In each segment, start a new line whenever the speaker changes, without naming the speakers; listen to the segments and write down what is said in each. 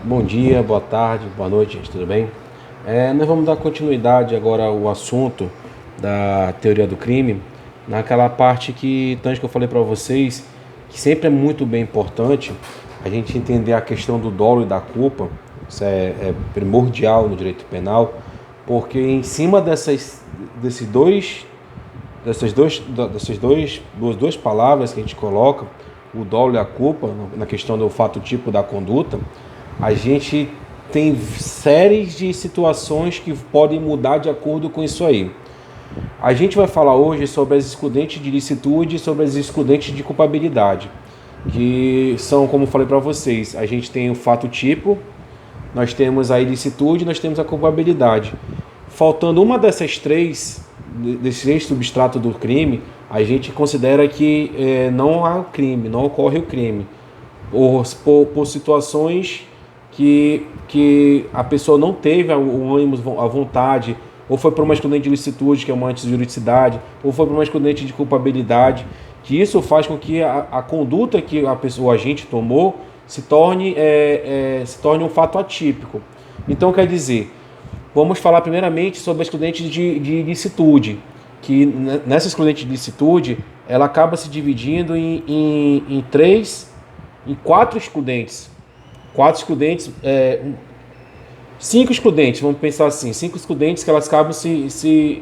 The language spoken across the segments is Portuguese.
Bom dia, boa tarde, boa noite, gente, tudo bem? Nós vamos dar continuidade agora ao assunto da teoria do crime, naquela parte que, tanto que eu falei para vocês, que sempre é muito bem importante a gente entender a questão do dolo e da culpa. Isso é primordial no direito penal, porque em cima dessas duas palavras que a gente coloca, o dolo e a culpa, na questão do fato tipo da conduta, a gente tem séries de situações que podem mudar de acordo com isso aí. A gente vai falar hoje sobre as excludentes de ilicitude e sobre as excludentes de culpabilidade, que são, como eu falei para vocês, a gente tem o fato tipo, nós temos a ilicitude, nós temos a culpabilidade. Faltando uma dessas desses três substratos do crime, a gente considera que não há crime, não ocorre o crime, por situações que a pessoa não teve o ânimo, a vontade, ou foi por uma excludente de ilicitude, que é uma antijuridicidade, ou foi por uma excludente de culpabilidade, que isso faz com que a conduta que o agente tomou se torne um fato atípico. Então, quer dizer, vamos falar primeiramente sobre a excludente de ilicitude, que nessa excludente de ilicitude, ela acaba se dividindo em quatro excludentes. Cinco excludentes, vamos pensar assim, cinco excludentes que elas acabam se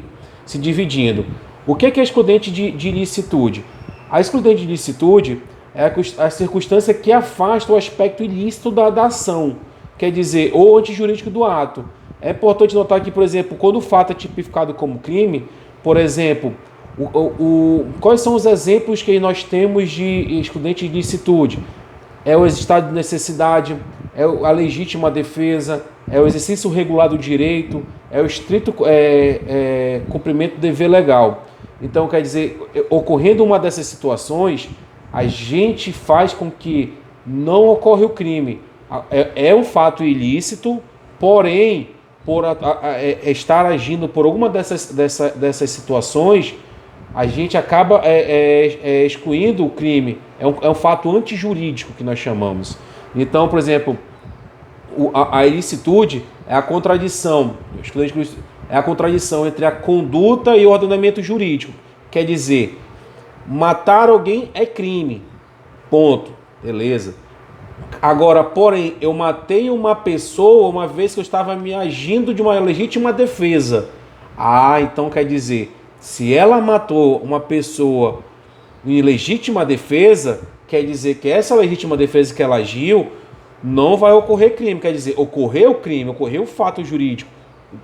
dividindo. O que é a excludente de ilicitude? A excludente de ilicitude é a circunstância que afasta o aspecto ilícito da ação, quer dizer, ou antijurídico do ato. É importante notar que, por exemplo, quando o fato é tipificado como crime, por exemplo, quais são os exemplos que nós temos de excludente de ilicitude? É o estado de necessidade, é a legítima defesa, é o exercício regular do direito, é o estrito cumprimento do dever legal. Então, quer dizer, ocorrendo uma dessas situações, a gente faz com que não ocorra o crime. É um fato ilícito, porém, por estar agindo por alguma dessas situações, a gente acaba excluindo o crime. É um fato antijurídico que nós chamamos. Então, por exemplo, a ilicitude é a contradição. É a contradição entre a conduta e o ordenamento jurídico. Quer dizer, matar alguém é crime. Ponto. Beleza. Agora, porém, eu matei uma pessoa uma vez que eu estava me agindo de uma legítima defesa. Então quer dizer, se ela matou uma pessoa em legítima defesa, quer dizer que essa legítima defesa que ela agiu, não vai ocorrer crime. Quer dizer, ocorreu o crime, ocorreu o fato jurídico,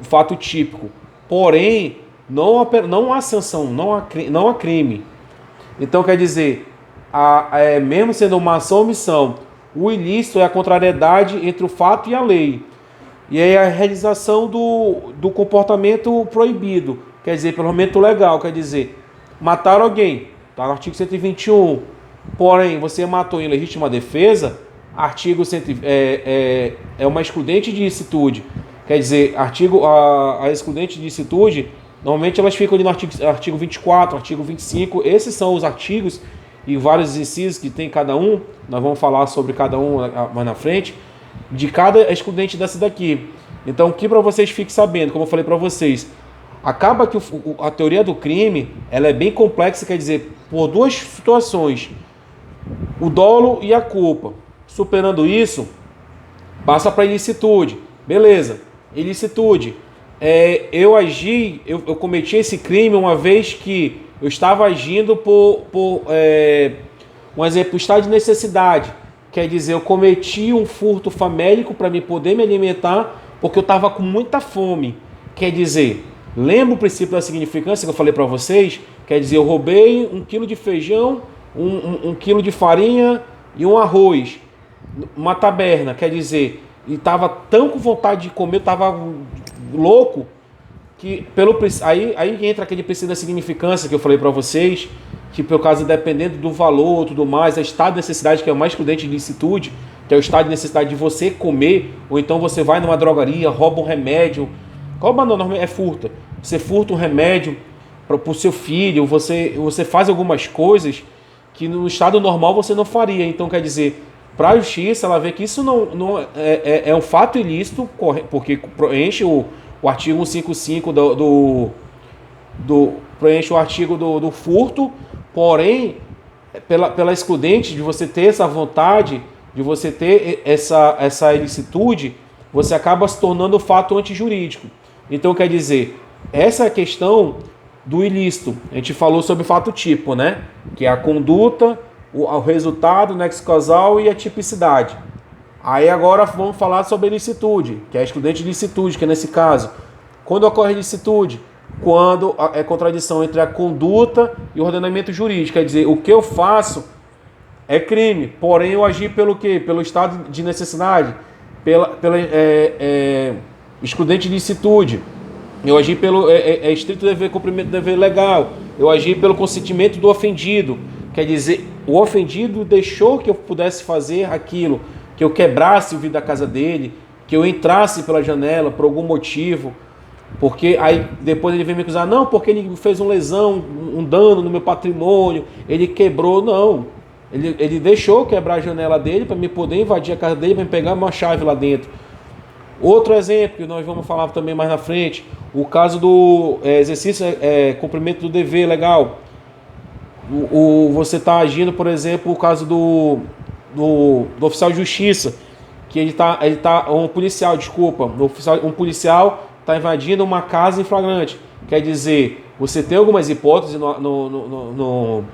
o fato típico. Porém, não há sanção, não há crime. Então quer dizer, mesmo sendo uma ação ou omissão, o ilícito é a contrariedade entre o fato e a lei. E aí a realização do comportamento proibido, quer dizer, pelo momento legal, quer dizer, matar alguém, está no artigo 121, porém você matou em legítima defesa, artigo é uma excludente de ilicitude, quer dizer, a excludente de ilicitude, normalmente elas ficam ali no artigo 24, artigo 25, esses são os artigos e vários incisos que tem cada um, nós vamos falar sobre cada um mais na frente, de cada excludente dessa daqui. Então, aqui para vocês fiquem sabendo, como eu falei para vocês, acaba que a teoria do crime, ela é bem complexa, quer dizer, por duas situações, o dolo e a culpa. Superando isso, passa para a ilicitude. Beleza, ilicitude. Eu cometi esse crime uma vez que eu estava agindo um exemplo, estado de necessidade. Quer dizer, eu cometi um furto famélico para poder me alimentar porque eu estava com muita fome. Quer dizer, lembra o princípio da significância que eu falei para vocês? Quer dizer, eu roubei 1 quilo de feijão, 1 quilo de farinha e um arroz. Uma taberna, quer dizer, e estava tão com vontade de comer, eu estava louco, que aí entra aquele princípio da significância que eu falei para vocês, que por causa, dependendo do valor e tudo mais, é estado de necessidade, que é o mais excludente de ilicitude, que é o estado de necessidade de você comer, ou então você vai numa drogaria, rouba um remédio, furta, você furta um remédio para o seu filho, você faz algumas coisas que no estado normal você não faria. Então quer dizer, para a justiça, ela vê que isso não é um fato ilícito, porque preenche o artigo 155 preenche o artigo do furto, porém, pela excludente de você ter essa vontade, de você ter essa ilicitude, você acaba se tornando fato antijurídico. Então, quer dizer, essa é a questão do ilícito. A gente falou sobre o fato tipo, né? Que é a conduta, o resultado, o nexo causal e a tipicidade. Aí agora vamos falar sobre a ilicitude, que é a excludente de ilicitude, que é nesse caso. Quando ocorre a ilicitude? Quando é contradição entre a conduta e o ordenamento jurídico. Quer dizer, o que eu faço é crime, porém eu agi pelo quê? Pelo estado de necessidade, pela excludente de ilicitude. Eu agi pelo estrito dever, cumprimento do dever legal. Eu agi pelo consentimento do ofendido. Quer dizer, o ofendido deixou que eu pudesse fazer aquilo, que eu quebrasse o vidro da casa dele, que eu entrasse pela janela por algum motivo, porque aí depois ele vem me acusar, não, porque ele fez uma lesão, um dano no meu patrimônio, ele quebrou, não. Ele deixou quebrar a janela dele para me poder invadir a casa dele, para me pegar uma chave lá dentro. Outro exemplo que nós vamos falar também mais na frente, o caso do exercício, cumprimento do dever legal. Você está agindo, por exemplo, o caso do oficial de justiça, que ele tá um policial, desculpa, um policial está invadindo uma casa em flagrante. Quer dizer, você tem algumas hipóteses no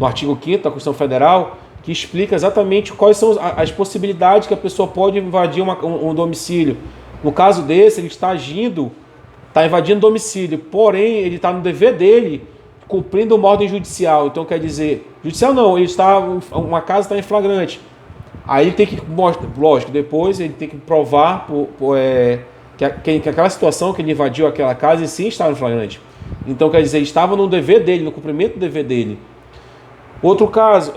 artigo 5º da Constituição Federal que explica exatamente quais são as possibilidades que a pessoa pode invadir um domicílio. No caso desse, ele está invadindo o domicílio, porém ele está no dever dele, cumprindo uma ordem judicial. Então quer dizer, judicial não, uma casa está em flagrante. Aí ele tem que mostrar, lógico, depois ele tem que provar que aquela situação que ele invadiu aquela casa e sim estava em flagrante. Então quer dizer, ele estava no dever dele, no cumprimento do dever dele. Outro caso,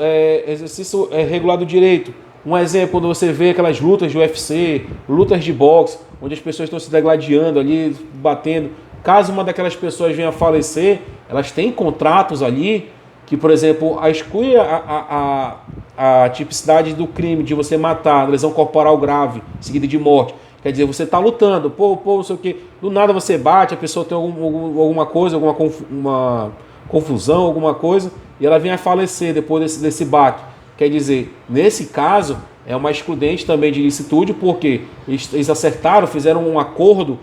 exercício regular do direito. Um exemplo, quando você vê aquelas lutas de UFC, lutas de boxe, onde as pessoas estão se degladiando ali, batendo. Caso uma daquelas pessoas venha a falecer, elas têm contratos ali que, por exemplo, exclui a tipicidade do crime de você matar, lesão corporal grave, seguida de morte. Quer dizer, você está lutando, não sei o quê. Do nada você bate, a pessoa tem alguma coisa, uma confusão, alguma coisa, e ela vem a falecer depois desse bate. Quer dizer, nesse caso, é uma excludente também de ilicitude, porque eles acertaram, fizeram um acordo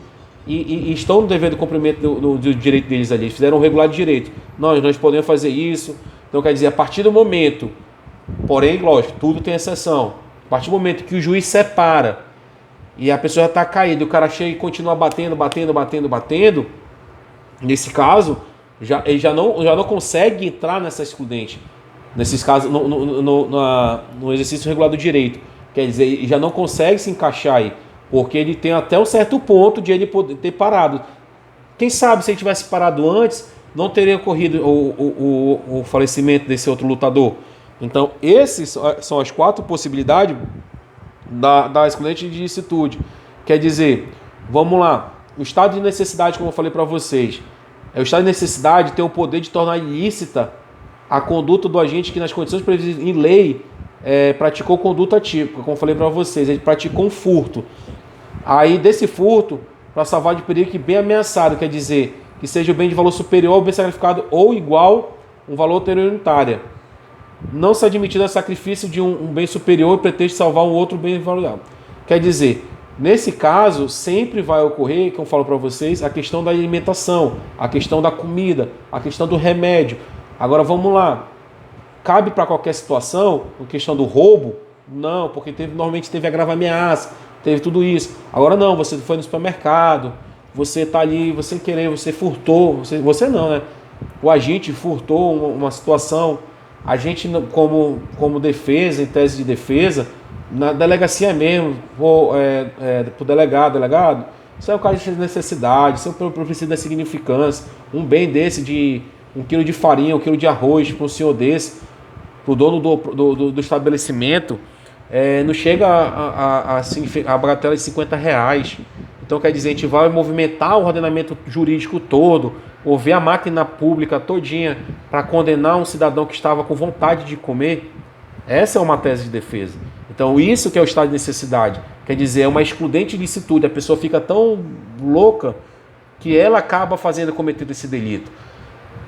e estão no dever do cumprimento do direito deles ali. Eles fizeram um regular de direito. Nós podemos fazer isso. Então, quer dizer, a partir do momento, porém, lógico, tudo tem exceção. A partir do momento que o juiz separa e a pessoa já está caída, o cara chega e continua batendo, nesse caso, ele já não consegue entrar nessa excludente. Nesses casos, no exercício regular do direito. Quer dizer, ele já não consegue se encaixar aí, porque ele tem até um certo ponto de ele poder ter parado. Quem sabe se ele tivesse parado antes, não teria ocorrido o falecimento desse outro lutador. Então, essas são as 4 possibilidades da excludente de ilicitude. Quer dizer, vamos lá, o estado de necessidade, como eu falei para vocês, o estado de necessidade tem o poder de tornar ilícita a conduta do agente que, nas condições previstas em lei, praticou conduta típica, como eu falei para vocês, ele praticou um furto. Aí, desse furto, para salvar de perigo que bem ameaçado, quer dizer, que seja o bem de valor superior ao bem sacrificado ou igual um valor unitário. Não se admitido o sacrifício de um bem superior e pretende salvar um outro bem valorado. Quer dizer, nesse caso, sempre vai ocorrer, como eu falo para vocês, a questão da alimentação, a questão da comida, a questão do remédio. Agora vamos lá. Cabe para qualquer situação, a questão do roubo? Não, porque normalmente teve agravo ameaça, teve tudo isso. Agora não, você foi no supermercado, você está ali, você querer, você furtou, você não, né? O agente furtou uma situação, a gente como defesa, em tese de defesa, na delegacia mesmo, para o delegado, isso é um caso de necessidade, isso é um princípio da significância, um bem desse de 1 quilo de farinha, 1 quilo de arroz para um senhor desse, para o dono do estabelecimento, não chega a bagatela de R$50. Então, quer dizer, a gente vai movimentar o ordenamento jurídico todo, ou ver a máquina pública todinha para condenar um cidadão que estava com vontade de comer. Essa é uma tese de defesa. Então isso que é o estado de necessidade. Quer dizer, é uma excludente licitude. A pessoa fica tão louca que ela acaba cometendo esse delito.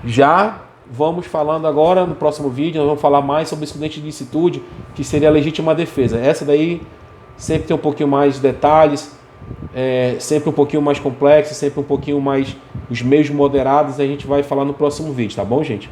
Já vamos falando agora, no próximo vídeo, nós vamos falar mais sobre excludente de licitude, que seria a legítima defesa. Essa daí sempre tem um pouquinho mais de detalhes, sempre um pouquinho mais complexo, sempre um pouquinho mais os meios moderados, a gente vai falar no próximo vídeo, tá bom, gente?